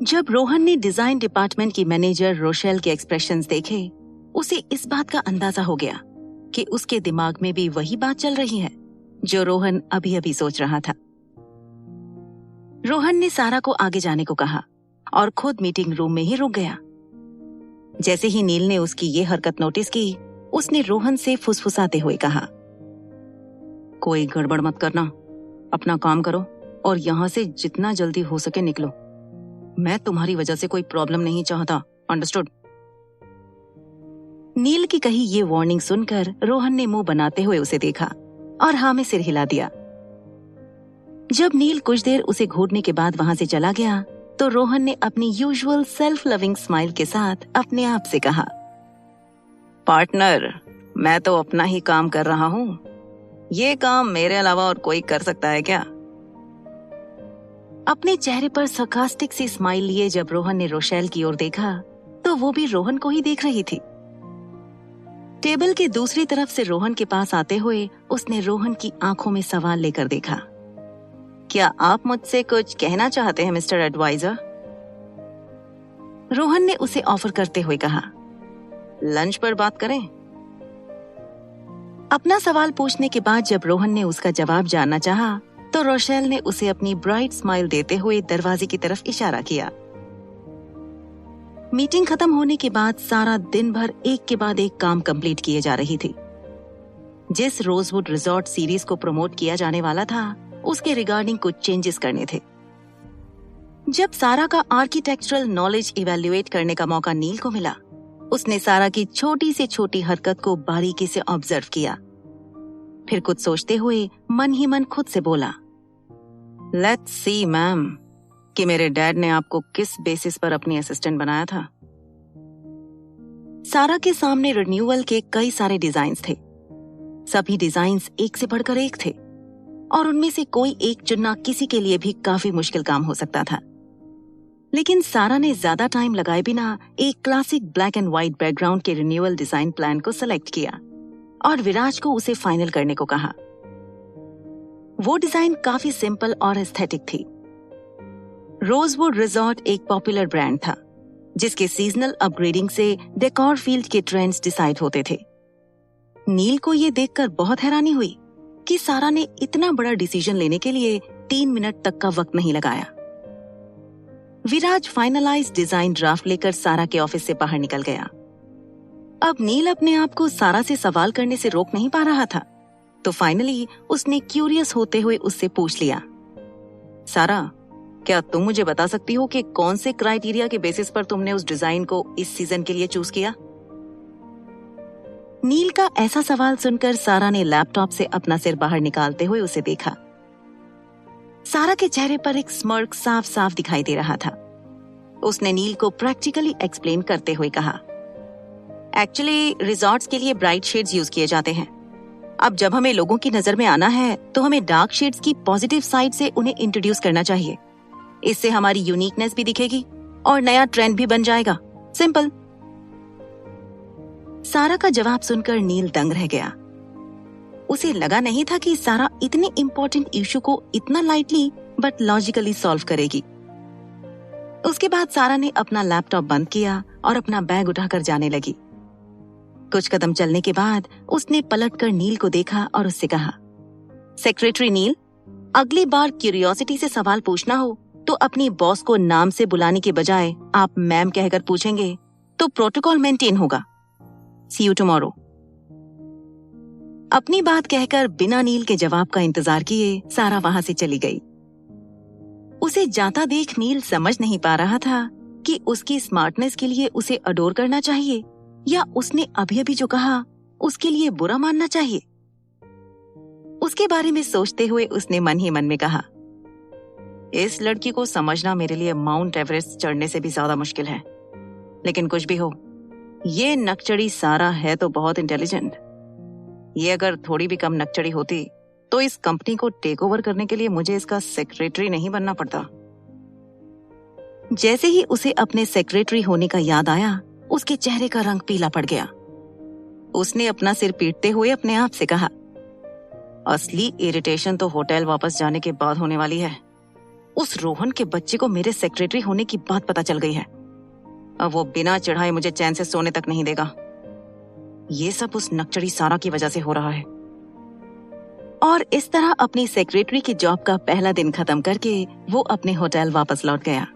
जब रोहन ने design department की मैनेजर रोशेल के एक्सप्रेशंस देखे, उसे इस बात का अंदाजा हो गया कि उसके दिमाग में भी वही बात चल रही है जो रोहन अभी अभी सोच रहा था। रोहन ने सारा को आगे जाने को कहा और खुद मीटिंग रूम में ही रुक गया। जैसे ही नील ने उसकी ये हरकत नोटिस की, उसने रोहन से फुसफुसाते हुए कहा, कोई गड़बड़ मत करना, अपना काम करो और यहाँ से जितना जल्दी हो सके निकलो। मैं तुम्हारी वजह से कोई प्रॉब्लम नहीं चाहता, अंडरस्टूड? नील की कही ये वार्निंग सुनकर रोहन ने मुंह बनाते हुए उसे देखा और हाँ में सिर हिला दिया। जब नील कुछ देर उसे घूरने के बाद वहां से चला गया, तो रोहन ने अपनी यूजुअल सेल्फ लविंग स्माइल के साथ अपने आप से कहा, पार्टनर, मैं तो अपना ही काम कर रहा हूँ। ये काम मेरे अलावा और कोई कर सकता है क्या? अपने चेहरे पर sarcastic सी स्माइल लिए जब रोहन ने रोशेल की ओर देखा, तो वो भी रोहन को ही देख रही थी। टेबल के दूसरी तरफ से रोहन के पास आते हुए उसने रोहन की आंखों में सवाल लेकर देखा, क्या आप मुझसे कुछ कहना चाहते हैं मिस्टर एडवाइजर? रोहन ने उसे ऑफर करते हुए कहा, लंच पर बात करें? अपना सवाल पूछने के बाद जब रोहन ने उसका जवाब जानना चाहा, तो रोशेल ने उसे अपनी ब्राइट स्माइल देते हुए दरवाजे की तरफ इशारा किया। मीटिंग खत्म होने के बाद सारा दिन भर एक के बाद एक काम कंप्लीट किए जा रही थी। जिस रोजवुड रिजॉर्ट सीरीज को प्रमोट किया जाने वाला था, उसके रिगार्डिंग कुछ चेंजेस करने थे। जब सारा का आर्किटेक्चरल नॉलेज इवैल्यूएट करने का मौका नील को मिला, उसने सारा की छोटी से छोटी हरकत को बारीकी से ऑब्जर्व किया। फिर कुछ सोचते हुए मन ही मन खुद से बोला, लेट्स सी मैम कि मेरे डैड ने आपको किस बेसिस पर अपनी असिस्टेंट बनाया था। सारा के सामने रिन्यूअल के कई सारे डिजाइन्स थे। सभी डिजाइन्स एक से बढ़कर एक थे और उनमें से कोई एक चुनना किसी के लिए भी काफी मुश्किल काम हो सकता था। लेकिन सारा ने ज्यादा टाइम लगाए बिना एक classic black and white background के रिन्यूअल डिजाइन प्लान को सेलेक्ट किया और विराज को उसे फाइनल करने को कहा। वो डिजाइन काफी सिंपल और एस्थेटिक थी। रोजवुड रिजॉर्ट एक पॉपुलर ब्रांड था, जिसके सीजनल अपग्रेडिंग से डेकोर फील्ड के ट्रेंड्स डिसाइड होते थे। नील को ये देखकर बहुत हैरानी हुई कि सारा ने इतना बड़ा डिसीजन लेने के लिए 3 मिनट तक का वक्त नहीं लगाया। विराज फाइनलाइज डिजाइन ड्राफ्ट लेकर सारा के ऑफिस से बाहर निकल गया। अब नील अपने आप को सारा से सवाल करने से रोक नहीं पा रहा था, तो फाइनली उसने क्यूरियस होते हुए उससे पूछ लिया, सारा, क्या तुम मुझे बता सकती हो कि कौन से क्राइटेरिया के बेसिस पर तुमने उस डिजाइन को इस सीजन के लिए चूज किया? नील का ऐसा सवाल सुनकर सारा ने लैपटॉप से अपना सिर बाहर निकालते हुए उसे देखा। सारा के चेहरे पर एक स्मर्क साफ साफ दिखाई दे रहा था। उसने नील को प्रैक्टिकली एक्सप्लेन करते हुए कहा, एक्चुअली रिजॉर्ट्स के लिए ब्राइट शेड्स यूज किए जाते हैं। अब जब हमें लोगों की नजर में आना है, तो हमें डार्क शेड्स की पॉजिटिव साइड से उन्हें इंट्रोड्यूस करना चाहिए। इससे हमारी यूनिकनेस भी दिखेगी और नया ट्रेंड भी बन जाएगा। सिंपल। सारा का जवाब सुनकर नील दंग रह गया। उसे लगा नहीं था कि सारा इतने इंपॉर्टेंट इशू को इतना लाइटली बट लॉजिकली सॉल्व करेगी। उसके बाद सारा ने अपना लैपटॉप बंद किया और अपना बैग उठाकर जाने लगी। कुछ कदम चलने के बाद उसने पलटकर नील को देखा और उससे कहा, सेक्रेटरी नील, अगली बार क्यूरियोसिटी से सवाल पूछना हो तो अपनी बॉस को नाम से बुलाने के बजाय आप मैम कहकर पूछेंगे तो प्रोटोकॉल मेंटेन होगा। सी यू टुमारो। अपनी बात कहकर बिना नील के जवाब का इंतजार किए सारा वहां से चली गई। उसे जाता देख नील समझ नहीं पा रहा था कि उसकी स्मार्टनेस के लिए उसे अडोर करना चाहिए या उसने अभी अभी जो कहा उसके लिए बुरा मानना चाहिए। उसके बारे में सोचते हुए उसने मन ही मन में कहा, इस लड़की को समझना मेरे लिए माउंट एवरेस्ट चढ़ने से भी ज्यादा मुश्किल है। लेकिन कुछ भी हो, ये नकचड़ी सारा है तो बहुत इंटेलिजेंट। ये अगर थोड़ी भी कम नकचड़ी होती तो इस कंपनी को टेक ओवर करने के लिए मुझे इसका सेक्रेटरी नहीं बनना पड़ता। जैसे ही उसे अपने सेक्रेटरी होने का याद आया, उसके चेहरे का रंग पीला पड़ गया। उसने अपना सिर पीटते हुए अपने आप से कहा, असली इरिटेशन तो होटल वापस जाने के बाद होने वाली है। उस रोहन के बच्चे को मेरे सेक्रेटरी होने की बात पता चल गई है। अब वो बिना चढ़ाए मुझे चैन से सोने तक नहीं देगा। ये सब उस नकचड़ी सारा की वजह से हो रहा है। और इस तरह अपनी सेक्रेटरी की जॉब का पहला दिन खत्म करके वो अपने होटल वापस लौट गया।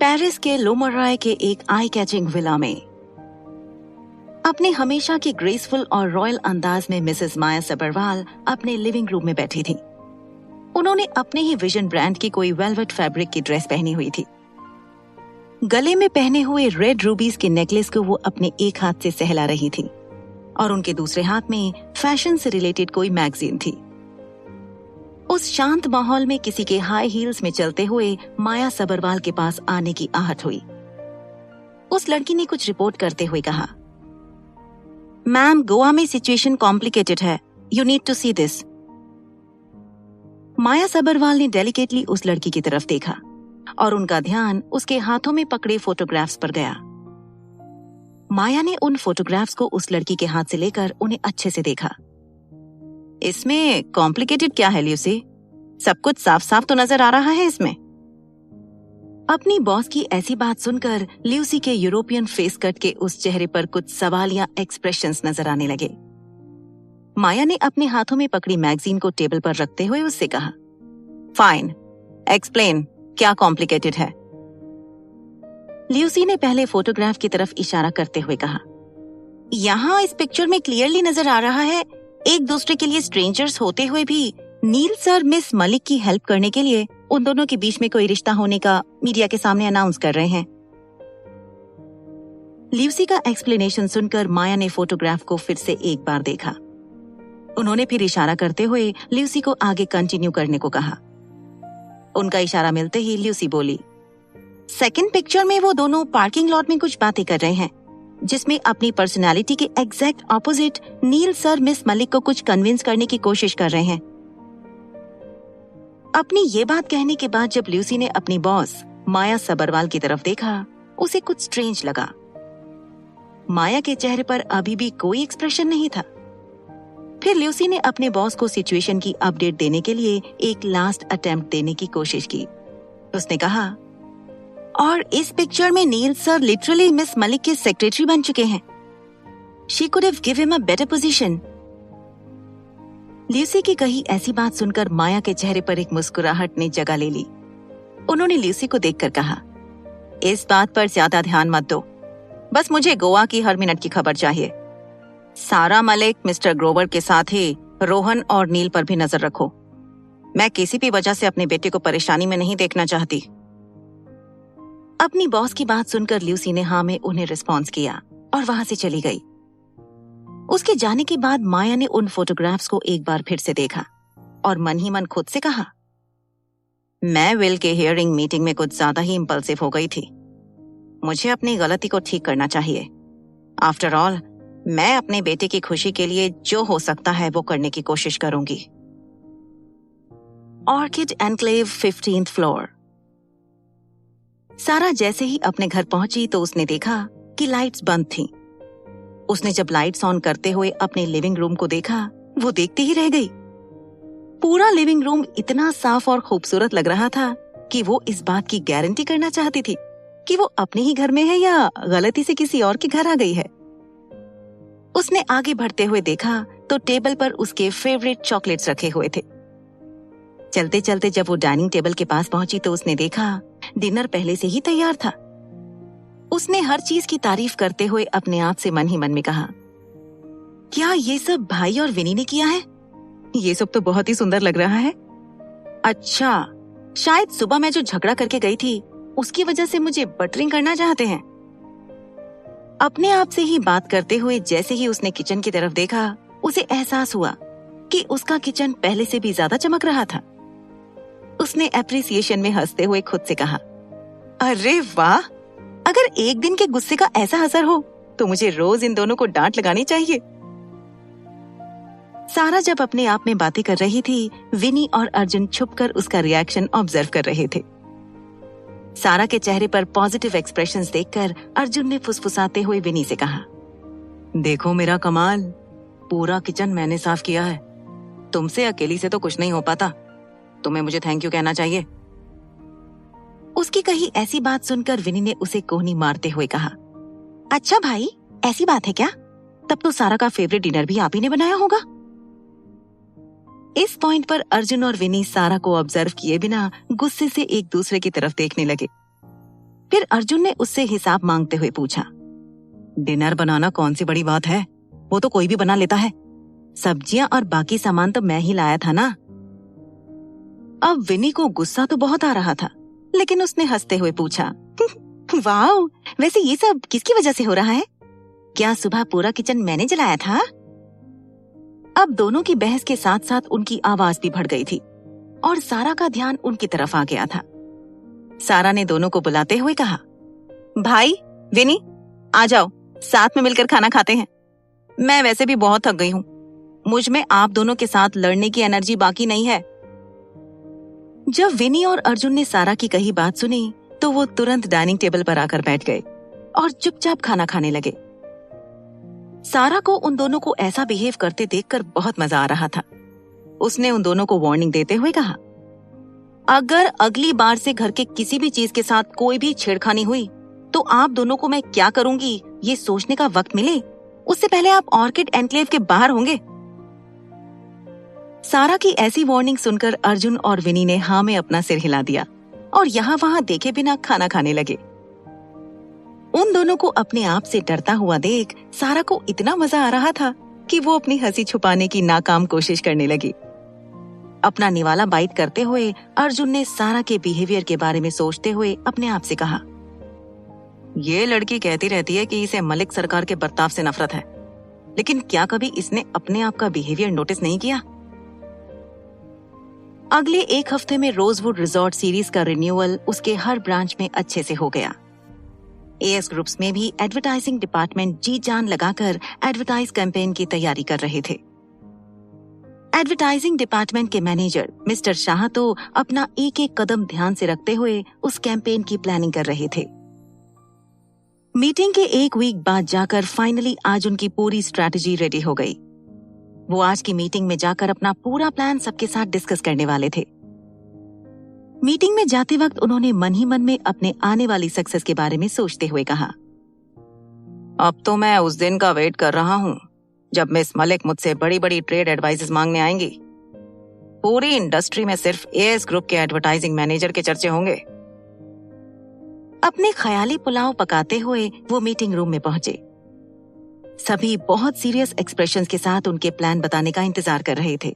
पेरिस के लोमराय के एक आई कैचिंग विला में अपने हमेशा की ग्रेसफुल और रॉयल अंदाज में मिसेस माया सबरवाल अपने लिविंग रूम में बैठी थी। उन्होंने अपने ही विजन ब्रांड की कोई वेलवेट फैब्रिक की ड्रेस पहनी हुई थी। गले में पहने हुए रेड रूबीज के नेकलेस को वो अपने एक हाथ से सहला रही थी और उनके दूसरे हाथ में फैशन से रिलेटेड कोई मैगजीन थी। उस शांत माहौल में किसी के हाई हील्स में चलते हुए माया सबरवाल के पास आने की आहट हुई। उस लड़की ने कुछ रिपोर्ट करते हुए कहा, मैम, गोवा में सिचुएशन कॉम्प्लिकेटेड है, you need to see this. Maya Sabharwal ने डेलिकेटली उस लड़की की तरफ देखा और उनका ध्यान उसके हाथों में पकड़े फोटोग्राफ्स पर गया। माया ने उन फोटोग्राफ्स को उस लड़की के हाथ से लेकर उन्हें अच्छे से देखा। इसमें कॉम्प्लिकेटेड क्या है ल्यूसी? सब कुछ साफ साफ तो नजर आ रहा है इसमें। अपनी बॉस की ऐसी बात सुनकर ल्यूसी के यूरोपियन फेस कट के उस चेहरे पर कुछ सवाल या एक्सप्रेशंस नजर आने लगे। माया ने अपने हाथों में पकड़ी मैगजीन को टेबल पर रखते हुए उससे कहा, फाइन, एक्सप्लेन, क्या कॉम्प्लिकेटेड है? ल्यूसी ने पहले फोटोग्राफ की तरफ इशारा करते हुए कहा, यहाँ इस पिक्चर में क्लियरली नजर आ रहा है एक दूसरे के लिए स्ट्रेंजर्स होते हुए भी नील सर मिस मलिक की हेल्प करने के लिए उन दोनों के बीच में कोई रिश्ता होने का मीडिया के सामने अनाउंस कर रहे हैं। ल्यूसी का एक्सप्लेनेशन सुनकर माया ने फोटोग्राफ को फिर से एक बार देखा। उन्होंने फिर इशारा करते हुए ल्यूसी को आगे कंटिन्यू करने को कहा। उनका इशारा मिलते ही ल्यूसी बोली, सेकंड पिक्चर में वो दोनों पार्किंग लॉट में कुछ बातें कर रहे हैं, जिसमें अपनी पर्सनालिटी के एग्जैक्ट ऑपोजिट नील सर मिस मलिक को कुछ कन्विंस करने की कोशिश कर रहे हैं। अपनी ये बात कहने के बाद जब ल्यूसी ने अपनी बॉस माया सबरवाल की तरफ देखा, उसे कुछ स्ट्रेंज लगा। माया के चेहरे पर अभी भी कोई एक्सप्रेशन नहीं था। फिर ल्यूसी ने अपने बॉस को सिचुएशन की अपडेट देने के लिए एक लास्ट अटेम्प्ट देने की कोशिश की। उसने कहा, और इस पिक्चर में नील सर लिटरली मिस मलिक के सेक्रेटरी बन चुके हैं। She could have give him a better position. Lucy की कही ऐसी बात सुनकर माया के चेहरे पर एक मुस्कुराहट ने जगह ले ली। उन्होंने ल्यूसी को देखकर कहा, इस बात पर ज्यादा ध्यान मत दो, बस मुझे गोवा की हर मिनट की खबर चाहिए। सारा मलिक, मिस्टर ग्रोवर के साथ ही रोहन और नील पर भी नजर रखो। मैं किसी भी वजह से अपने बेटे को परेशानी में नहीं देखना चाहती। अपनी बॉस की बात सुनकर ल्यूसी ने हाँ में उन्हें रिस्पॉन्स किया और वहां से चली गई। उसके जाने के बाद माया ने उन फोटोग्राफ्स को एक बार फिर से देखा और मन ही मन खुद से कहा, मैं विल के हियरिंग मीटिंग में कुछ ज्यादा ही इम्पल्सिव हो गई थी। मुझे अपनी गलती को ठीक करना चाहिए। आफ्टर ऑल, मैं अपने बेटे की खुशी के लिए जो हो सकता है वो करने की कोशिश करूंगी। Orchid enclave 15th floor. सारा जैसे ही अपने घर पहुंची तो उसने देखा कि लाइट्स बंद थीं। उसने जब लाइट्स ऑन करते हुए अपने लिविंग रूम को देखा, वो देखते ही रह गई। पूरा लिविंग रूम इतना साफ और खूबसूरत लग रहा था कि वो इस बात की गारंटी करना चाहती थी कि वो अपने ही घर में है या गलती से किसी और के घर आ गई है। उसने आगे बढ़ते हुए देखा तो टेबल पर उसके फेवरेट चॉकलेट्स रखे हुए थे। चलते चलते जब वो डाइनिंग टेबल के पास पहुंची तो उसने देखा डिनर पहले से ही तैयार था। उसने हर चीज की तारीफ करते हुए अपने आप से मन ही मन में कहा, क्या ये सब भाई और विनी ने किया है? ये सब तो बहुत ही सुंदर लग रहा है। अच्छा, शायद सुबह मैं जो झगड़ा करके गई थी उसकी वजह से मुझे बटरिंग करना चाहते हैं। अपने आप से ही बात करते हुए जैसे ही उसने किचन की तरफ देखा, उसे एहसास हुआ कि उसका किचन पहले से भी ज्यादा चमक रहा था। उसने एप्रिसिएशन में हंसते हुए खुद से कहा, अरे वाह, अगर एक दिन के गुस्से का ऐसा असर हो तो मुझे रोज इन दोनों को डांट लगानी चाहिए। सारा जब अपने आप में बातें कर रही थी, विनी और अर्जुन छुपकर उसका रिएक्शन ऑब्जर्व कर रहे थे। सारा के चेहरे पर पॉजिटिव एक्सप्रेशंस देखकर अर्जुन ने फुसफुसाते हुए विनी से कहा, देखो मेरा कमाल, पूरा किचन मैंने साफ किया है। तुमसे अकेली से तो कुछ नहीं हो पाता। तुम्हें मुझे थैंक यू कहना चाहिए। उसकी कही ऐसी बात सुनकर विनी ने उसे कोहनी मारते हुए कहा, अच्छा भाई, ऐसी बात है क्या? तब तो सारा का फेवरेट डिनर भी आप ही ने बनाया होगा। इस पॉइंट पर अर्जुन और विनी सारा को ऑब्जर्व किए बिना गुस्से से एक दूसरे की तरफ देखने लगे। फिर अर्जुन ने उससे हिसाब मांगते हुए पूछा, डिनर बनाना कौन सी बड़ी बात है, वो तो कोई भी बना लेता है। सब्जियां और बाकी सामान तो मैं ही लाया था ना। अब विनी को गुस्सा तो बहुत आ रहा था, लेकिन उसने हंसते हुए पूछा, वाह, वैसे ये सब किसकी वजह से हो रहा है? क्या सुबह पूरा किचन मैंने जलाया था? अब दोनों की बहस के साथ साथ उनकी आवाज भी बढ़ गई थी और सारा का ध्यान उनकी तरफ आ गया था। सारा ने दोनों को बुलाते हुए कहा, भाई विनी, आ जाओ, साथ में मिलकर खाना खाते हैं। मैं वैसे भी बहुत थक गई हूँ। मुझ में आप दोनों के साथ लड़ने की एनर्जी बाकी नहीं है। जब विनी और अर्जुन ने सारा की कही बात सुनी तो वो तुरंत डाइनिंग टेबल पर आकर बैठ गए और चुपचाप खाना खाने लगे। सारा को उन दोनों को ऐसा बिहेव करते देखकर बहुत मजा आ रहा था। उसने उन दोनों को वार्निंग देते हुए कहा, अगर अगली बार से घर के किसी भी चीज के साथ कोई भी छेड़खानी हुई तो आप दोनों को मैं क्या करूंगी ये सोचने का वक्त मिले, उससे पहले आप ऑर्किड एनक्लेव के बाहर होंगे। सारा की ऐसी वार्निंग सुनकर अर्जुन और विनी ने हाँ में अपना सिर हिला दिया और यहाँ वहाँ देखे बिना खाना खाने लगे। उन दोनों को अपने आप से डरता हुआ देख सारा को इतना मजा आ रहा था कि वो अपनी हंसी छुपाने की नाकाम कोशिश करने लगी। अपना निवाला बाइट करते हुए अर्जुन ने सारा के बिहेवियर के बारे में सोचते हुए अपने आप से कहा, ये लड़की कहती रहती है कि इसे मलिक सरकार के बर्ताव से नफरत है, लेकिन क्या कभी इसने अपने आप का बिहेवियर नोटिस नहीं किया? अगले एक हफ्ते में रोजवुड रिजॉर्ट सीरीज का रिन्यूअल उसके हर ब्रांच में अच्छे से हो गया। एएस ग्रुप्स में भी एडवर्टाइजिंग डिपार्टमेंट जी जान लगाकर एडवर्टाइज कैंपेन की तैयारी कर रहे थे। एडवर्टाइजिंग डिपार्टमेंट के मैनेजर मिस्टर शाह तो अपना एक एक कदम ध्यान से रखते हुए उस कैंपेन की प्लानिंग कर रहे थे। मीटिंग के एक वीक बाद जाकर फाइनली आज उनकी पूरी स्ट्रैटेजी रेडी हो गई। वो आज की मीटिंग में जाकर अपना पूरा प्लान सबके साथ डिस्कस करने वाले थे। मीटिंग में जाते वक्त उन्होंने मन ही मन में अपने आने वाली सक्सेस के बारे में सोचते हुए कहा, अब तो मैं उस दिन का वेट कर रहा हूँ जब मिस मलिक मुझसे बड़ी बड़ी ट्रेड एडवाइसेस मांगने आएंगी। पूरी इंडस्ट्री में सिर्फ एएस ग्रुप के एडवर्टाइजिंग मैनेजर के चर्चे होंगे। अपने ख्याली पुलाव पकाते हुए वो मीटिंग रूम में पहुंचे। सभी बहुत सीरियस एक्सप्रेशंस के साथ उनके प्लान बताने का इंतजार कर रहे थे।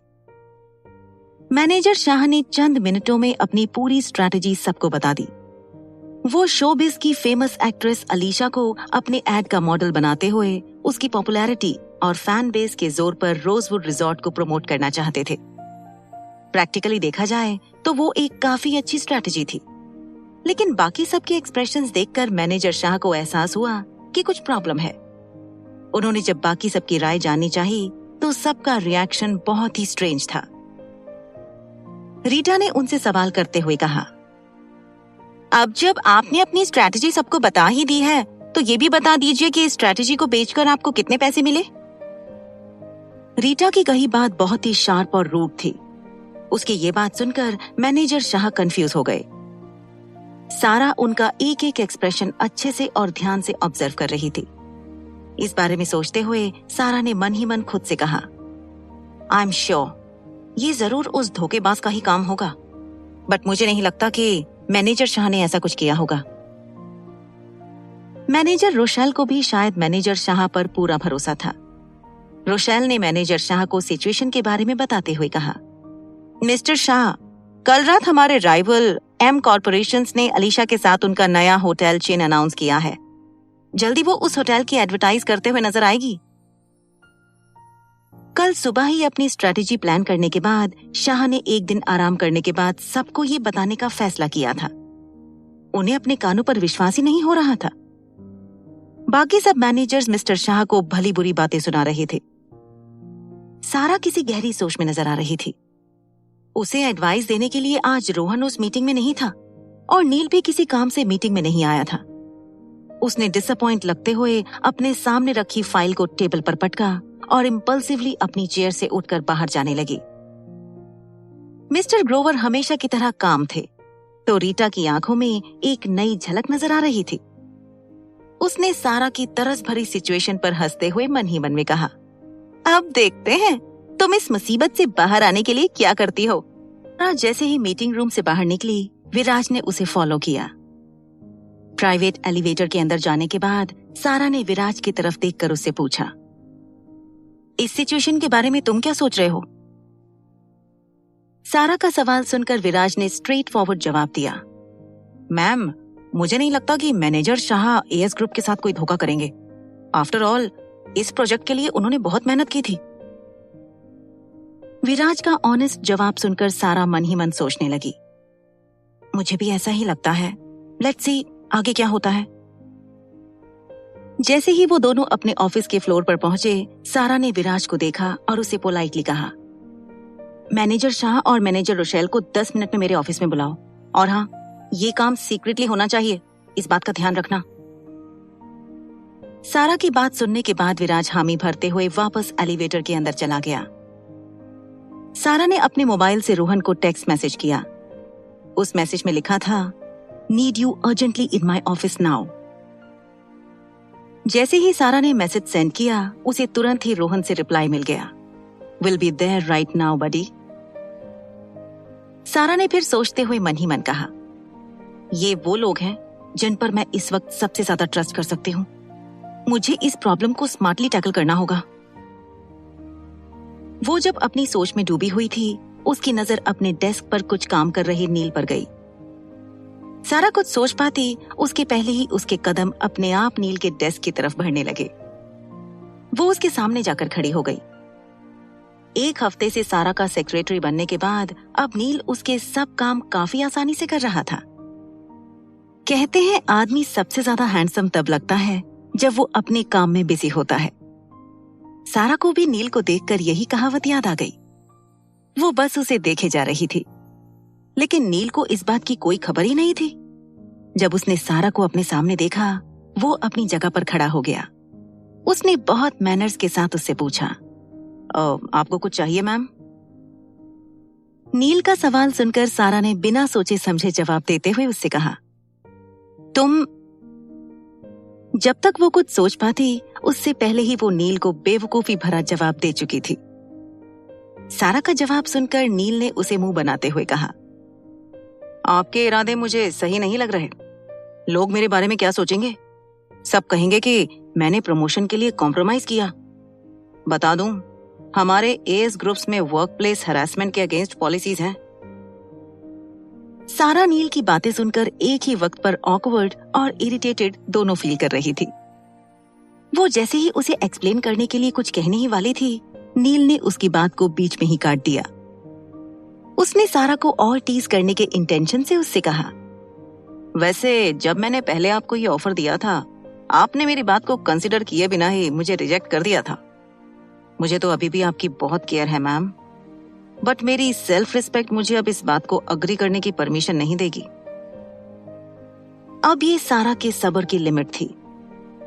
मैनेजर शाह ने चंद मिनटों में अपनी पूरी स्ट्रैटेजी सबको बता दी। वो शोबिज की फेमस एक्ट्रेस अलीशा को अपने एड का मॉडल बनाते हुए उसकी पॉपुलैरिटी और फैन बेस के जोर पर रोजवुड रिजॉर्ट को प्रमोट करना चाहते थे। प्रैक्टिकली देखा जाए तो वो एक काफी अच्छी स्ट्रैटेजी थी, लेकिन बाकी सबके एक्सप्रेशंस देखकर मैनेजर शाह को एहसास हुआ कि कुछ प्रॉब्लम है। उन्होंने जब बाकी सबकी राय जाननी चाहिए तो सबका रिएक्शन बहुत ही स्ट्रेंज था। रीटा ने उनसे सवाल करते हुए कहा, अब जब आपने अपनी स्ट्रैटेजी सबको बता ही दी है तो ये भी बता दीजिए कि इस स्ट्रैटेजी को बेचकर आपको कितने पैसे मिले। रीटा की कही बात बहुत ही शार्प और रूड थी। उसकी ये बात सुनकर मैनेजर शाह कंफ्यूज हो गए। सारा उनका एक एक एक्सप्रेशन अच्छे से और ध्यान से ऑब्जर्व कर रही थी। इस बारे में सोचते हुए सारा ने मन ही मन खुद से कहा, आई एम श्योर ये जरूर उस धोखेबाज का ही काम होगा, बट मुझे नहीं लगता कि मैनेजर शाह ने ऐसा कुछ किया होगा। मैनेजर रोशेल को भी शायद मैनेजर शाह पर पूरा भरोसा था। रोशेल ने मैनेजर शाह को सिचुएशन के बारे में बताते हुए कहा, मिस्टर शाह, कल रात हमारे राइवल एम कॉर्पोरेशंस ने अलीशा के साथ उनका नया होटल चेन अनाउंस किया है। जल्दी वो उस होटल की एडवर्टाइज करते हुए नजर आएगी। कल सुबह ही अपनी स्ट्रैटेजी प्लान करने के बाद शाह ने एक दिन आराम करने के बाद सबको ये बताने का फैसला किया था। उन्हें अपने कानों पर विश्वास ही नहीं हो रहा था। बाकी सब मैनेजर्स मिस्टर शाह को भली बुरी बातें सुना रहे थे। सारा किसी गहरी सोच में नजर आ रही थी। उसे एडवाइस देने के लिए आज रोहन उस मीटिंग में नहीं था और नील भी किसी काम से मीटिंग में नहीं आया था। उसने डिसअपॉइंट लगते हुए अपने सामने रखी फाइल को टेबल पर पटका और इम्पल्सिवली अपनी चेयर से उठकर बाहर जाने लगी। मिस्टर ग्रोवर हमेशा की तरह काम थे, तो रीटा की आंखों में एक नई झलक नजर आ रही थी। उसने सारा की तरस भरी सिचुएशन पर हंसते हुए मन ही मन में कहा, अब देखते हैं तुम इस मुसीबत से बाहर आने के लिए क्या करती हो। जैसे ही मीटिंग रूम से बाहर निकली, विराज ने उसे फॉलो किया। प्राइवेट एलिवेटर के अंदर जाने के बाद सारा ने विराज की तरफ देखकर उससे पूछा, इस सिचुएशन के बारे में तुम क्या सोच रहे हो? सारा का सवाल सुनकर विराज ने स्ट्रेट फॉरवर्ड जवाब दिया, मैम, मुझे नहीं लगता कि मैनेजर शाह एएस ग्रुप के साथ कोई धोखा करेंगे। आफ्टर ऑल, इस प्रोजेक्ट के लिए उन्होंने बहुत मेहनत की थी। विराज का ऑनेस्ट जवाब सुनकर सारा मन ही मन सोचने लगी, मुझे भी ऐसा ही लगता है। लेट्स सी आगे क्या होता है। जैसे ही वो दोनों अपने ऑफिस के फ्लोर पर पहुंचे, सारा ने विराज को देखा और उसे पोलाइटली कहा, मैनेजर शाह और मैनेजर रोशेल को 10 मिनट में मेरे ऑफिस में बुलाओ, और हाँ, ये काम सीक्रेटली होना चाहिए, इस बात का ध्यान रखना। सारा की बात सुनने के बाद विराज हामी भरते हुए वापस एलिवेटर के अंदर चला गया। सारा ने अपने मोबाइल से रोहन को टेक्स्ट मैसेज किया। उस मैसेज में लिखा था, need you urgently in my office now. जैसे ही सारा ने मैसेज सेंड किया, उसे तुरंत ही रोहन से रिप्लाई मिल गया, will be there right now buddy. Sara ने फिर सोचते हुए मन ही मन कहा, ये वो लोग हैं जिन पर मैं इस वक्त सबसे ज्यादा ट्रस्ट कर सकती हूँ। मुझे इस प्रॉब्लम को स्मार्टली टैकल करना होगा। वो जब अपनी सोच में डूबी हुई थी, उसकी नजर अपने डेस्क पर कुछ काम कर रहे नील पर गई। सारा कुछ सोच पाती उसके पहले ही उसके कदम अपने आप नील के डेस्क की तरफ बढ़ने लगे। वो उसके सामने जाकर खड़ी हो गई। 1 हफ्ते से सारा का सेक्रेटरी बनने के बाद अब नील उसके सब काम काफी आसानी से कर रहा था। कहते हैं आदमी सबसे ज्यादा हैंडसम तब लगता है जब वो अपने काम में बिजी होता है। सारा को भी नील को देखकर यही कहावत याद आ गई। वो बस उसे देखे जा रही थी, लेकिन नील को इस बात की कोई खबर ही नहीं थी। जब उसने सारा को अपने सामने देखा, वो अपनी जगह पर खड़ा हो गया। उसने बहुत मैनर्स के साथ उससे पूछा, आपको कुछ चाहिए मैम? नील का सवाल सुनकर सारा ने बिना सोचे समझे जवाब देते हुए उससे कहा, तुम। जब तक वो कुछ सोच पाती, उससे पहले ही वो नील को बेवकूफी भरा जवाब दे चुकी थी। सारा का जवाब सुनकर नील ने उसे मुंह बनाते हुए कहा, आपके इरादे मुझे सही नहीं लग रहे। लोग मेरे बारे में क्या सोचेंगे? सब कहेंगे कि मैंने प्रमोशन के लिए कॉम्प्रोमाइज किया। बता दूं, हमारे एएस ग्रुप्स में वर्कप्लेस हैरेसमेंट के अगेंस्ट पॉलिसीज हैं। सारा नील की बातें सुनकर एक ही वक्त पर ऑकवर्ड और इरिटेटेड दोनों फील कर रही थी। वो जैसे ही उसे एक्सप्लेन करने के लिए कुछ कहने ही वाली थी, नील ने उसकी बात को बीच में ही काट दिया। उसने सारा को और टीज करने के इंटेंशन से उससे कहा, वैसे जब मैंने पहले आपको ये ऑफर दिया था, आपने मेरी बात को कंसिडर किए बिना ही मुझे रिजेक्ट कर दिया था। मुझे तो अभी भी आपकी बहुत केयर है मैम, बट मेरी सेल्फ रिस्पेक्ट मुझे अब इस बात को अग्री करने की परमिशन नहीं देगी। अब ये सारा के सब्र की लिमिट थी।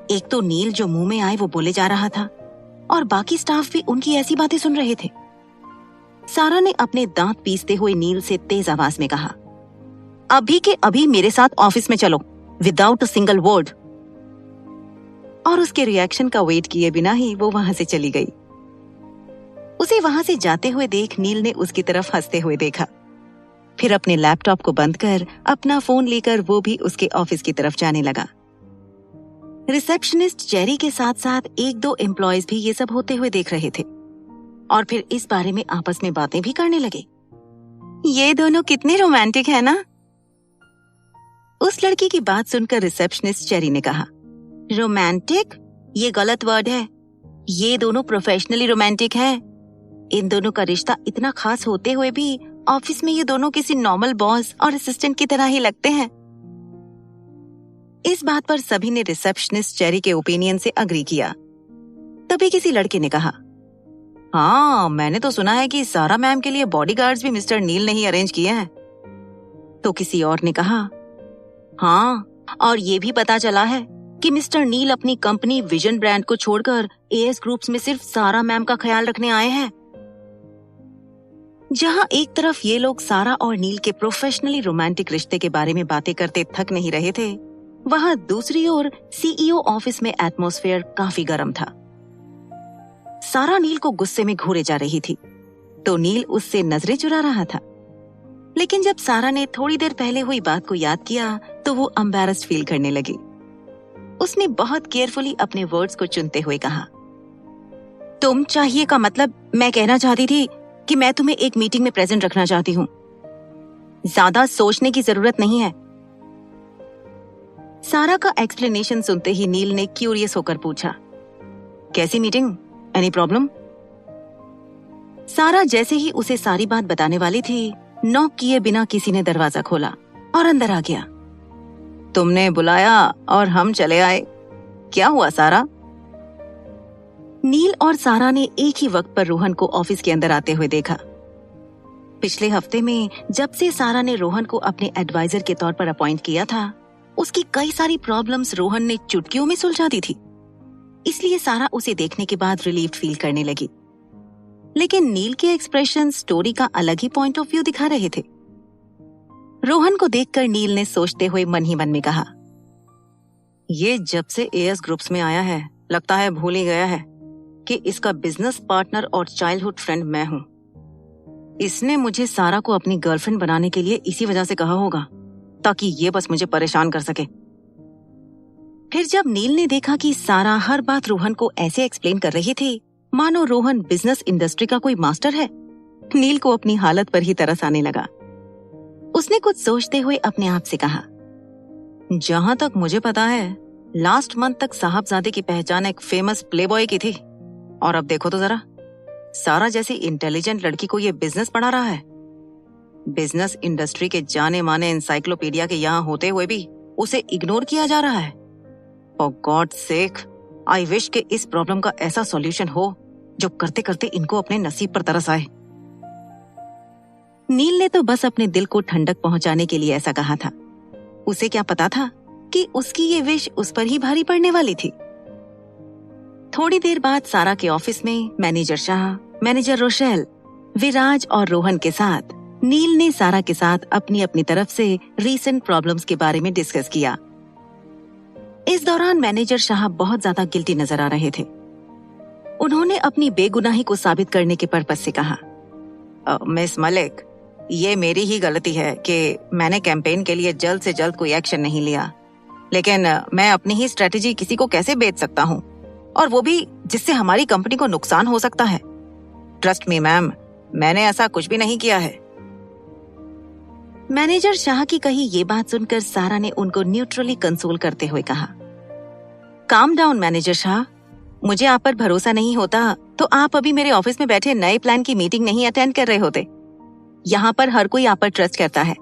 एक तो नील जो मुंह में आए वो बोले जा रहा था, और बाकी स्टाफ भी उनकी ऐसी बातें सुन रहे थे। सारा ने अपने दांत पीसते हुए नील से तेज आवाज में कहा, अभी के अभी मेरे साथ ऑफिस में चलो, विदाउट अ सिंगल वर्ड। और उसके रिएक्शन का वेट किए बिना ही वो वहां से चली गई। उसे वहां से जाते हुए देख नील ने उसकी तरफ हंसते हुए देखा। फिर अपने लैपटॉप को बंद कर अपना फोन लेकर वो भी उसके ऑफिस की तरफ जाने लगा। रिसेप्शनिस्ट जेरी के साथ साथ 1-2 एम्प्लॉयज भी ये सब होते हुए देख रहे थे, और फिर इस बारे में आपस में बातें भी करने लगे। ये दोनों कितने रोमांटिक है ना? उस लड़की की बात सुनकर रिसेप्शनिस्ट जेरी ने कहा, रोमांटिक? ये गलत वर्ड है। ये दोनों प्रोफेशनली रोमांटिक है। इन दोनों का रिश्ता इतना खास होते हुए भी ऑफिस में ये दोनों किसी नॉर्मल बॉस और असिस्टेंट की तरह ही लगते हैं। इस बात पर सभी ने रिसेप्शनिस्ट जेरी के ओपिनियन से अग्री किया। तभी किसी लड़के ने कहा, हाँ, मैंने तो सुना है कि सारा मैम के लिए बॉडीगार्ड्स भी मिस्टर नील ने ही अरेंज किए हैं। तो किसी और ने कहा, हाँ, और ये भी पता चला है कि मिस्टर नील अपनी कंपनी विजन ब्रांड को छोड़कर एएस ग्रुप्स में सिर्फ सारा मैम का ख्याल रखने आए हैं। जहां एक तरफ ये लोग सारा और नील के प्रोफेशनली रोमांटिक रिश्ते के बारे में बातें करते थक नहीं रहे थे, वहां दूसरी ओर सीईओ ऑफिस में एटमॉस्फेयर काफी गर्म था। सारा नील को गुस्से में घूरे जा रही थी तो नील उससे नजरें चुरा रहा था। लेकिन जब सारा ने थोड़ी देर पहले हुई बात को याद किया तो वो एम्बैरेस्ड फील करने लगी। उसने बहुत केयरफुली अपने वर्ड्स को चुनते हुए कहा, तुम चाहिए का मतलब मैं कहना चाहती थी कि मैं तुम्हें एक मीटिंग में प्रेजेंट रखना चाहती हूँ। ज्यादा सोचने की जरूरत नहीं है। सारा का एक्सप्लेनेशन सुनते ही नील ने क्यूरियस होकर पूछा, कैसी मीटिंग? Any problem? सारा जैसे ही उसे सारी बात बताने वाली थी, नॉक किए बिना किसी ने दरवाजा खोला और अंदर आ गया। तुमने बुलाया और हम चले आए। क्या हुआ सारा? नील और सारा ने एक ही वक्त पर रोहन को ऑफिस के अंदर आते हुए देखा। पिछले हफ्ते में जब से सारा ने रोहन को अपने एडवाइजर के तौर पर अपॉइंट किया था, उसकी कई सारी प्रॉब्लम्स रोहन ने चुटकियों में सुलझा दी थी। इसलिए सारा उसे देखने के बाद रिलीव्ड फील करने लगी। लेकिन नील के एक्सप्रेशन स्टोरी का अलग ही पॉइंट ऑफ व्यू दिखा रहे थे। रोहन को देखकर नील ने सोचते हुए मन ही मन में कहा, ये जब से एएस ग्रुप्स में आया है लगता है भूल ही गया है कि इसका बिजनेस पार्टनर और चाइल्डहुड फ्रेंड मैं हूं। इसने मुझे सारा को अपनी गर्लफ्रेंड बनाने के लिए इसी वजह से कहा होगा ताकि ये बस मुझे परेशान कर सके। फिर जब नील ने देखा कि सारा हर बात रोहन को ऐसे एक्सप्लेन कर रही थी मानो रोहन बिजनेस इंडस्ट्री का कोई मास्टर है, नील को अपनी हालत पर ही तरस आने लगा। उसने कुछ सोचते हुए अपने आप से कहा, जहां तक मुझे पता है लास्ट मंथ तक साहबजादे की पहचान एक फेमस प्लेबॉय की थी, और अब देखो तो जरा, सारा जैसी इंटेलिजेंट लड़की को ये बिजनेस पढ़ा रहा है। बिजनेस इंडस्ट्री के जाने माने एनसाइक्लोपीडिया के यहाँ होते हुए भी उसे इग्नोर किया जा रहा है। For God sake, I wish के इस प्रॉब्लम का ऐसा सॉल्यूशन हो जो करते करते इनको अपने नसीब पर तरस आए। नील ने तो बस अपने दिल को ठंडक पहुंचाने के लिए ऐसा कहा था। उसे क्या पता था कि उसकी ये विश उस पर ही भारी पड़ने वाली थी। थोड़ी देर बाद सारा के ऑफिस में मैनेजर शाह, मैनेजर रोशेल, विराज और रोहन के साथ नील ने सारा के साथ अपनी अपनी तरफ से रीसेंट प्रॉब्लम्स के बारे में डिस्कस किया। इस दौरान मैनेजर शाह बहुत ज्यादा गिल्टी नजर आ रहे थे। उन्होंने अपनी बेगुनाही को साबित करने के पर्पस से कहा, मिस मलिक, ये मेरी ही गलती है कि मैंने कैंपेन के लिए जल्द से जल्द कोई एक्शन नहीं लिया। लेकिन मैं अपनी ही स्ट्रेटेजी किसी को कैसे बेच सकता हूँ, और वो भी जिससे हमारी कंपनी को नुकसान हो सकता है। ट्रस्ट मी मैम, मैंने ऐसा कुछ भी नहीं किया है। मैनेजर शाह की कही ये बात सुनकर सारा ने उनको न्यूट्रली कंसोल करते हुए कहा, काम डाउन मैनेजर शाह, मुझे आप पर भरोसा नहीं होता तो आप अभी मेरे ऑफिस में बैठे नए प्लान की मीटिंग नहीं अटेंड कर रहे होते। यहाँ पर हर कोई आप पर ट्रस्ट करता है।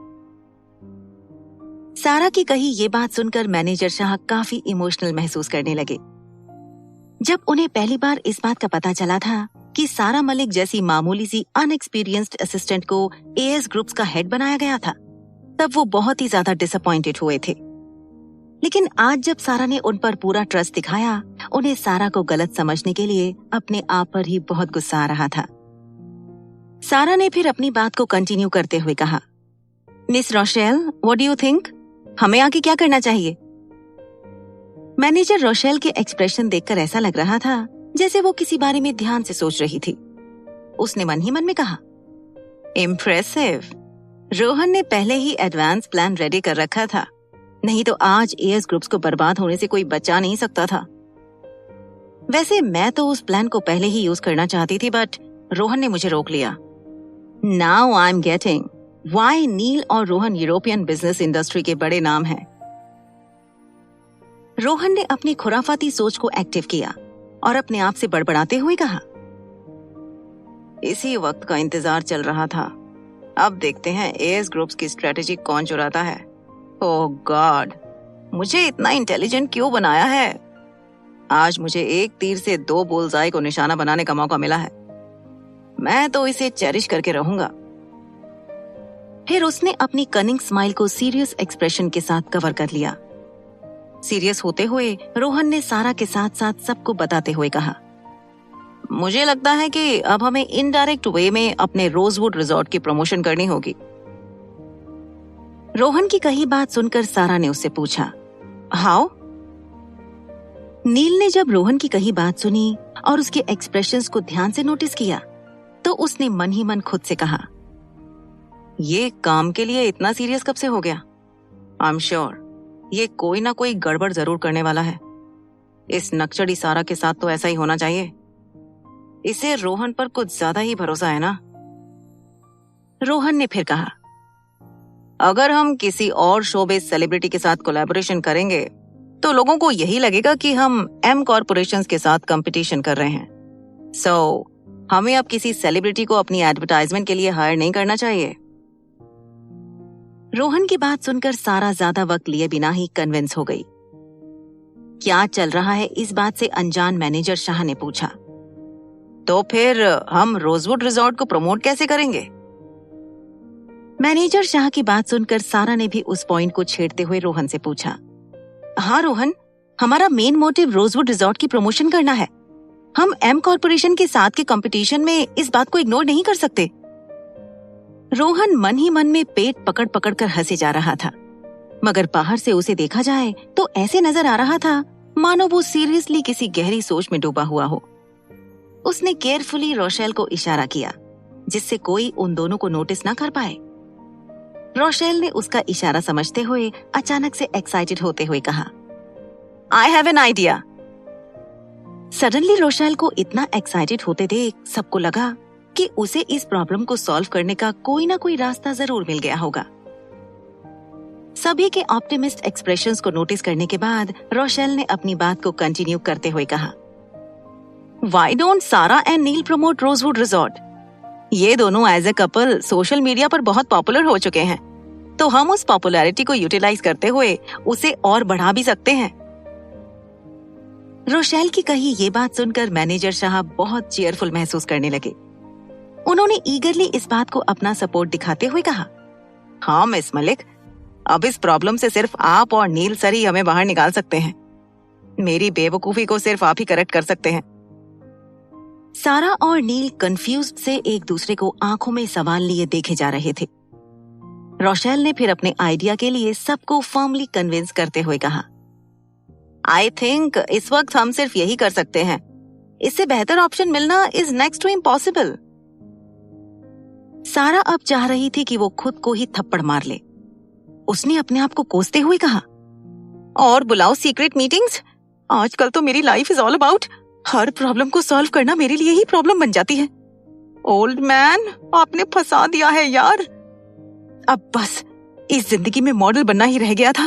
सारा की कही ये बात सुनकर मैनेजर शाह काफी इमोशनल महसूस करने लगे। जब उन्हें पहली बार इस बात का पता चला था कि सारा मलिक जैसी मामूली सी अनएक्सपीरियंस्ड असिस्टेंट को एएस ग्रुप्स का हेड बनाया गया था, तब वो बहुत ही ज्यादा डिसअपॉइंटेड हुए थे। लेकिन आज जब सारा ने उन पर पूरा ट्रस्ट दिखाया, उन्हें सारा को गलत समझने के लिए अपने आप पर ही बहुत गुस्सा आ रहा था। सारा ने फिर अपनी बात को कंटिन्यू करते हुए कहा, miss Rochelle, what do you think? हमें आगे क्या करना चाहिए? मैनेजर रोशेल के एक्सप्रेशन देखकर ऐसा लग रहा था जैसे वो किसी बारे में ध्यान से सोच रही थी। उसने मन ही मन में कहा, इम्प्रेसिव। रोहन ने पहले ही एडवांस प्लान रेडी कर रखा था, नहीं तो आज एएस ग्रुप्स को बर्बाद होने से कोई बचा नहीं सकता था। वैसे मैं तो उस प्लान को पहले ही यूज करना चाहती थी, बट रोहन ने मुझे रोक लिया। Now I am getting why Neel और रोहन यूरोपियन बिजनेस इंडस्ट्री के बड़े नाम हैं। रोहन ने अपनी खुराफाती सोच को एक्टिव किया और अपने आप से बड़बड़ाते हुए कहा, इसी वक्त का इंतजार चल रहा था। अब देखते हैं एएस ग्रुप्स की स्ट्रेटेजी कौन चुराता है। ओह गॉड, मुझे इतना इंटेलिजेंट क्यों बनाया है? आज मुझे एक तीर से 2 बुलजाई को निशाना बनाने का मौका मिला है। मैं तो इसे चेरिश करके रहूंगा। फिर उसने अपनी कनिंग स्माइल को सीरियस एक्सप्रेशन के साथ कवर कर लिया। सीरियस होते हुए रोहन ने सारा के साथ साथ सबको बताते हुए कहा, मुझे लगता है कि अब हमें इनडायरेक्ट वे में अपने रोजवुड रिजॉर्ट की प्रमोशन करनी होगी। रोहन की कही बात सुनकर सारा ने उससे पूछा, हाउ? नील ने जब रोहन की कही बात सुनी और उसके एक्सप्रेशंस को ध्यान से नोटिस किया तो उसने मन ही मन खुद से कहा, ये काम के लिए इतना सीरियस कब से हो गया? आई एम श्योर ये कोई ना कोई गड़बड़ जरूर करने वाला है। इस नक्चड़ी सारा के साथ तो ऐसा ही होना चाहिए। इसे रोहन पर कुछ ज्यादा ही भरोसा है ना। रोहन ने फिर कहा, अगर हम किसी और शोबे सेलिब्रिटी के साथ कोलैबोरेशन करेंगे तो लोगों को यही लगेगा कि हम एम कॉर्पोरेशंस के साथ कंपटीशन कर रहे हैं। सो हमें अब किसी सेलिब्रिटी को अपनी एडवर्टाइजमेंट के लिए हायर नहीं करना चाहिए। रोहन की बात सुनकर सारा ज्यादा वक्त लिए बिना ही कन्विंस हो गई। क्या चल रहा है इस बात से अनजान मैनेजर शाह ने पूछा, तो फिर हम रोजवुड रिजॉर्ट को प्रमोट कैसे करेंगे? मैनेजर शाह की बात सुनकर सारा ने भी उस पॉइंट को छेड़ते हुए रोहन से पूछा, हाँ रोहन, हमारा मेन मोटिव रोजवुड रिजॉर्ट की प्रमोशन करना है। हम एम कॉर्पोरेशन के साथ के कंपटीशन में इस बात को इग्नोर नहीं कर सकते। रोहन मन ही मन में पेट पकड़ पकड़ कर हंसे जा रहा था, मगर बाहर से उसे देखा जाए तो ऐसे नजर आ रहा था मानो वो सीरियसली किसी गहरी सोच में डूबा हुआ हो। उसने केयरफुली रोशेल को इशारा किया जिससे कोई उन दोनों को नोटिस ना कर पाए। रोशेल ने उसका इशारा समझते हुए अचानक से एक्साइटेड होते हुए कहा, I have an idea. Suddenly Rochelle को इतना एक्साइटेड होते देख सबको लगा कि उसे इस प्रॉब्लम को सॉल्व करने का कोई ना कोई रास्ता जरूर मिल गया होगा। सभी के ऑप्टिमिस्ट एक्सप्रेशंस को नोटिस करने के बाद रोशेल ने अपनी बात को कंटिन्यू करते हुए कहा, why don't Sara and Neil promote Rosewood resort? ये दोनों as a couple social media पर बहुत पॉपुलर हो चुके हैं, तो हम उस पॉपुलैरिटी को यूटिलाइज करते हुए उसे और बढ़ा भी सकते हैं। रोशेल की कही ये बात सुनकर मैनेजर शाह बहुत चीयरफुल महसूस करने लगे। उन्होंने ईगरली इस बात को अपना सपोर्ट दिखाते हुए कहा, हाँ मिस मलिक, अब इस प्रॉब्लम से सिर्फ आप और नील सर ही हमें बाहर निकाल सकते हैं। मेरी बेवकूफी को सिर्फ आप ही करेक्ट कर सकते हैं। सारा और नील कंफ्यूज्ड से एक दूसरे को आंखों में सवाल लिए देखे जा रहे थे। रोशेल ने फिर अपने आइडिया के लिए सबको फर्मली कन्विंस करते हुए कहा, आई थिंक इस वक्त हम सिर्फ यही कर सकते हैं। इससे बेहतर ऑप्शन मिलना इज नेक्स्ट टू इम्पॉसिबल। सारा अब चाह रही थी कि वो खुद को ही थप्पड़ मार ले। उसने अपने आप को कोसते हुए कहा, और बुलाओ सीक्रेट मीटिंग्स। आजकल तो मेरी life is all about her problem को सॉल्व करना मेरे लिए ही प्रॉब्लम बन जाती है। ओल्ड मैन, आपने फंसा दिया है यार। अब बस इस जिंदगी में मॉडल बनना ही रह गया था,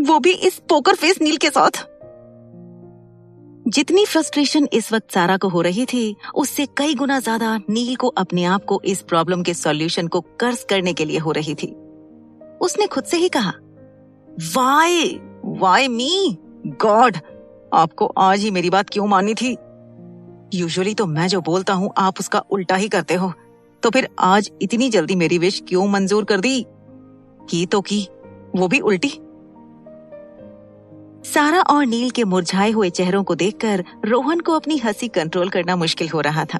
वो भी इस पोकर फेस नील के साथ। जितनी फ्रस्ट्रेशन इस वक्त सारा को हो रही थी, उससे कई गुना ज्यादा नील को अपने आप को इस प्रॉब्लम के सॉल्यूशन को कर्ज करने के लिए हो रही थी। उसने खुद से ही कहा, वाई मी गॉड, आपको आज ही मेरी बात क्यों माननी थी? यूजुअली तो मैं जो बोलता हूँ आप उसका उल्टा ही करते हो, तो फिर आज इतनी जल्दी मेरी विश क्यों मंजूर कर दी? की तो की, वो भी उल्टी। सारा और नील के मुरझाए हुए चेहरों को देखकर रोहन को अपनी हंसी कंट्रोल करना मुश्किल हो रहा था।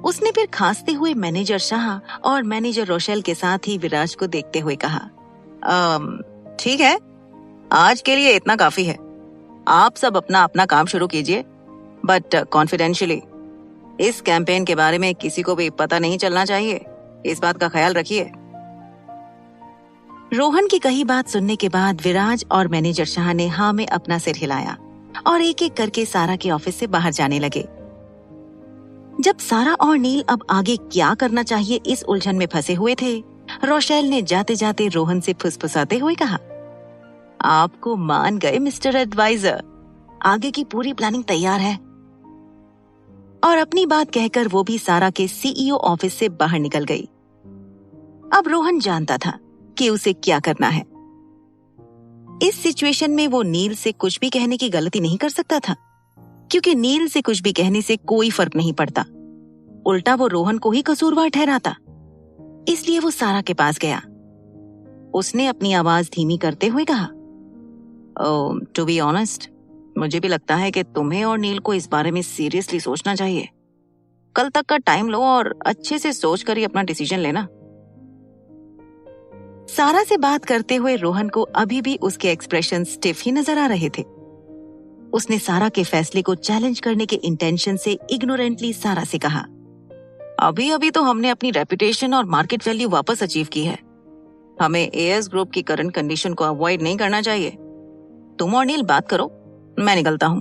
उसने फिर खांसते हुए मैनेजर शाह और मैनेजर रोशेल के साथ ही विराज को देखते हुए कहा, ठीक है, आज के लिए इतना काफी है। आप सब अपना अपना काम शुरू कीजिए, बट कॉन्फिडेंशियली। इस कैंपेन के बारे में किसी को भी पता नहीं चलना चाहिए, इस बात का ख्याल रखिए। रोहन की कही बात सुनने के बाद विराज और मैनेजर शाह ने हाँ में अपना सिर हिलाया और एक एक करके सारा के ऑफिस से बाहर जाने लगे। जब सारा और नील अब आगे क्या करना चाहिए इस उलझन में फंसे हुए थे, रोशेल ने जाते जाते रोहन से फुसफुसाते हुए कहा, आपको मान गए मिस्टर एडवाइजर, आगे की पूरी प्लानिंग तैयार है। और अपनी बात कहकर वो भी सारा के सीईओ ऑफिस से बाहर निकल गई। अब रोहन जानता था कि उसे क्या करना है। इस सिचुएशन में वो नील से कुछ भी कहने की गलती नहीं कर सकता था, क्योंकि नील से कुछ भी कहने से कोई फर्क नहीं पड़ता, उल्टा वो रोहन को ही कसूरवार ठहराता। इसलिए वो सारा के पास गया। उसने अपनी आवाज धीमी करते हुए कहा, टू बी ऑनेस्ट, मुझे भी लगता है कि तुम्हें और नील को इस बारे में सीरियसली सोचना चाहिए। कल तक का टाइम लो और अच्छे से सोच कर ही अपना डिसीजन लेना। सारा से बात करते हुए रोहन को अभी भी उसके एक्सप्रेशन स्टिफ ही नजर आ रहे थे। उसने सारा के फैसले को चैलेंज करने के इंटेंशन से इग्नोरेंटली सारा से कहा, अभी अभी तो हमने अपनी रेपुटेशन और मार्केट वैल्यू वापस अचीव की है। हमें एएस ग्रुप की करंट कंडीशन को अवॉइड नहीं करना चाहिए। तुम और नील बात करो, मैं निकलता हूँ।